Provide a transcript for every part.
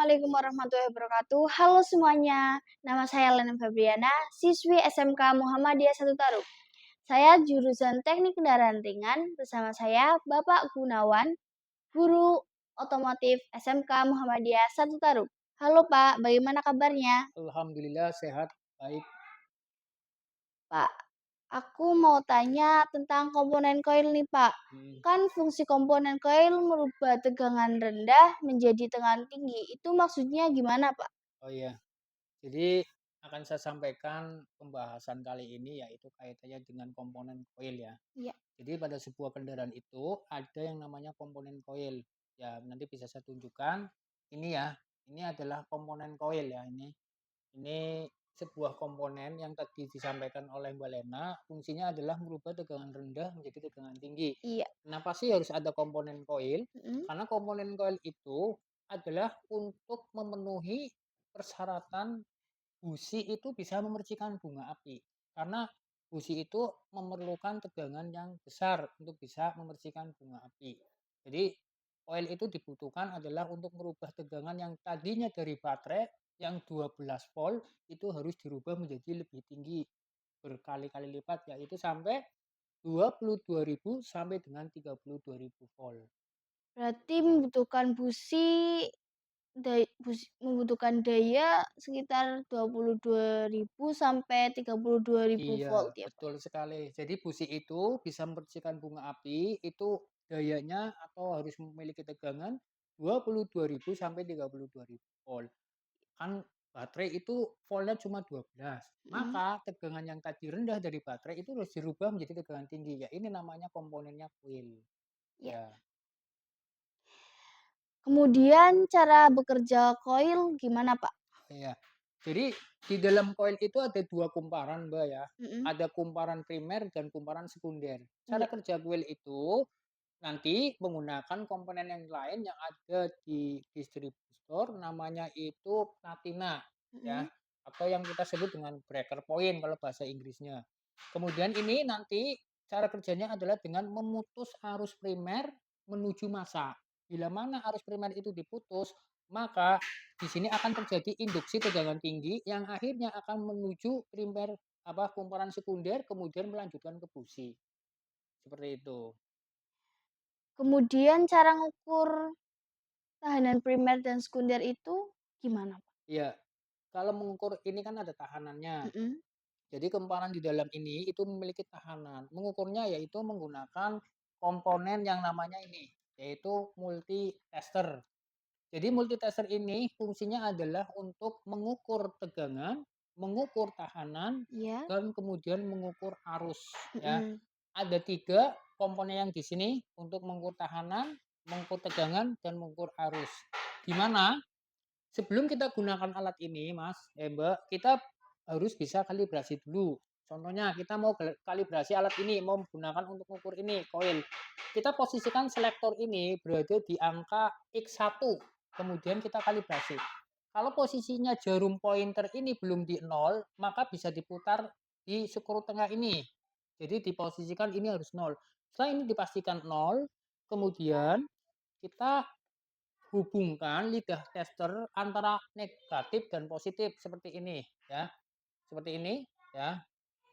Assalamualaikum warahmatullahi wabarakatuh. Halo semuanya, nama saya Lena Fabriana, siswi SMK Muhammadiyah Satu Tarub. Saya jurusan Teknik Kendaraan Ringan, bersama saya Bapak Gunawan, guru otomotif SMK Muhammadiyah Satu Tarub. Halo Pak, bagaimana kabarnya? Alhamdulillah sehat, baik. Pak, aku mau tanya tentang komponen koil nih Pak. Mhm. Kan fungsi komponen koil merubah tegangan rendah menjadi tegangan tinggi. Itu maksudnya gimana Pak? Oh iya, jadi akan saya sampaikan pembahasan kali ini yaitu kaitannya dengan komponen koil ya. Iya. Jadi pada sebuah kendaraan itu ada yang namanya komponen koil. Ya, nanti bisa saya tunjukkan. Ini ya, ini adalah komponen koil ya ini. Ini sebuah komponen yang tadi disampaikan oleh Mbak Lena, fungsinya adalah merubah tegangan rendah menjadi tegangan tinggi. Iya. Kenapa sih harus ada komponen koil? Mhm. Karena komponen koil itu adalah untuk memenuhi persyaratan busi itu bisa memercikan bunga api. Karena busi itu memerlukan tegangan yang besar untuk bisa memercikan bunga api. Jadi koil itu dibutuhkan adalah untuk merubah tegangan yang tadinya dari baterai yang 12 volt itu harus dirubah menjadi lebih tinggi berkali-kali lipat yaitu sampai 22.000 sampai dengan 32.000 volt. Berarti membutuhkan daya sekitar 22.000 sampai 32.000 volt Iya, ya, Pak? betul sekali. Jadi busi itu bisa membersihkan bunga api, itu dayanya atau harus memiliki tegangan 22.000 sampai 32.000 volt. Kan baterai itu voltnya cuma 12. Mhm, Maka tegangan yang tadi rendah dari baterai itu harus dirubah menjadi tegangan tinggi. Ya, ini namanya komponennya coil. iya. Ya. Kemudian cara bekerja koil gimana, Pak? Iya. Jadi di dalam koil itu ada 2 kumparan, Mbak, ya. Mhm, Ada kumparan primer dan kumparan sekunder. Cara iya, kerja koil itu nanti menggunakan komponen yang lain yang ada di distributor namanya itu platina ya, mhm, atau yang kita sebut dengan breaker point kalau bahasa Inggrisnya. Kemudian ini nanti cara kerjanya adalah dengan memutus arus primer menuju massa. Bila mana arus primer itu diputus, maka di sini akan terjadi induksi tegangan tinggi yang akhirnya akan menuju primer kumparan sekunder kemudian melanjutkan ke busi. Seperti itu. kemudian cara ngukur tahanan primer dan sekunder itu gimana, Pak? Iya, kalau mengukur ini kan ada tahanannya. Mhm, Jadi kumparan di dalam ini itu memiliki tahanan. Mengukurnya yaitu menggunakan komponen yang namanya ini, yaitu multi tester. Jadi multi tester ini fungsinya adalah untuk mengukur tegangan, mengukur tahanan, iya, dan kemudian mengukur arus. Ya, mhm, ada 3 komponen yang di sini untuk mengukur tahanan, mengukur tegangan, dan mengukur arus. Di mana sebelum kita gunakan alat ini, Mas, Mbak, kita harus bisa kalibrasi dulu. Contohnya kita mau kalibrasi alat ini, mau menggunakan untuk mengukur ini, koil. Kita posisikan selektor ini berada di angka X1, kemudian kita kalibrasi. Kalau posisinya jarum pointer ini belum di 0, maka bisa diputar di skru tengah ini. Jadi diposisikan ini harus 0. Setelah ini dipastikan 0, kemudian kita hubungkan lidah tester antara negatif dan positif seperti ini ya. Seperti ini ya.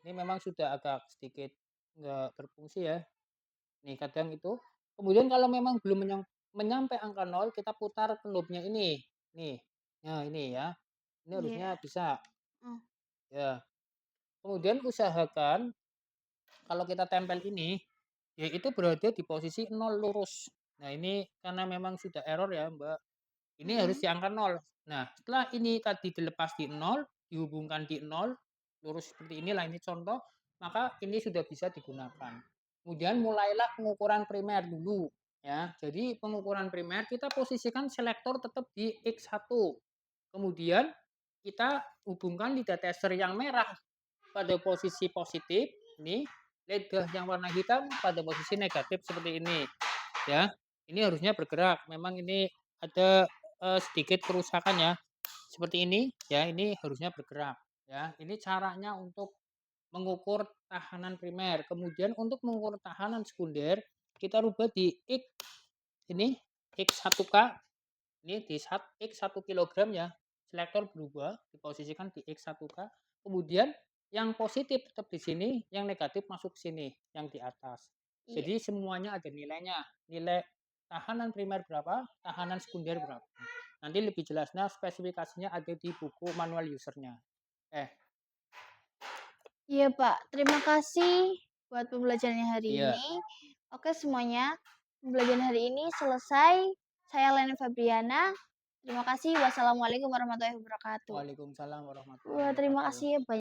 Ini memang sudah agak sedikit nggak berfungsi ya. Nih kadang itu. Kemudian kalau memang belum menyampai angka 0 kita putar knobnya ini. Nih. Nah, ini ya. Ini harusnya iya, bisa oh, ya. Kemudian usahakan kalau kita tempel ini yaitu berada di posisi 0 lurus. Nah, ini karena memang sudah error ya, Mbak. Ini harus mhm. di angka 0. Nah, setelah ini tadi dilepas di 0, dihubungkan di 0, lurus seperti inilah ini contoh, maka ini sudah bisa digunakan. Kemudian mulailah pengukuran primer dulu ya. Jadi pengukuran primer kita posisikan selektor tetap di X1. Kemudian kita hubungkan lidah tester yang merah pada posisi positif, ini lidah yang warna hitam pada posisi negatif seperti ini ya. Ini harusnya bergerak. Memang ini ada sedikit kerusakan ya. Seperti ini ya, ini harusnya bergerak ya. Ini caranya untuk mengukur tahanan primer. Kemudian untuk mengukur tahanan sekunder, kita rubah di X ini X1K Ini di X 1 kilogram ya, selektor berubah, diposisikan di X 1K, kemudian yang positif tetap di sini, yang negatif masuk sini, yang di atas. Iya. Jadi semuanya ada nilainya, nilai tahanan primer berapa, tahanan sekunder berapa. Nanti lebih jelasnya spesifikasinya ada di buku manual usernya. Iya, Pak. Terima kasih buat pembelajarannya hari Iya. ini. Oke semuanya, pembelajaran hari ini selesai. Saya Leni Fabriana. Terima kasih. Wassalamualaikum warahmatullahi wabarakatuh. Waalaikumsalam warahmatullahi Wah, terima wabarakatuh. kasih ya banyak.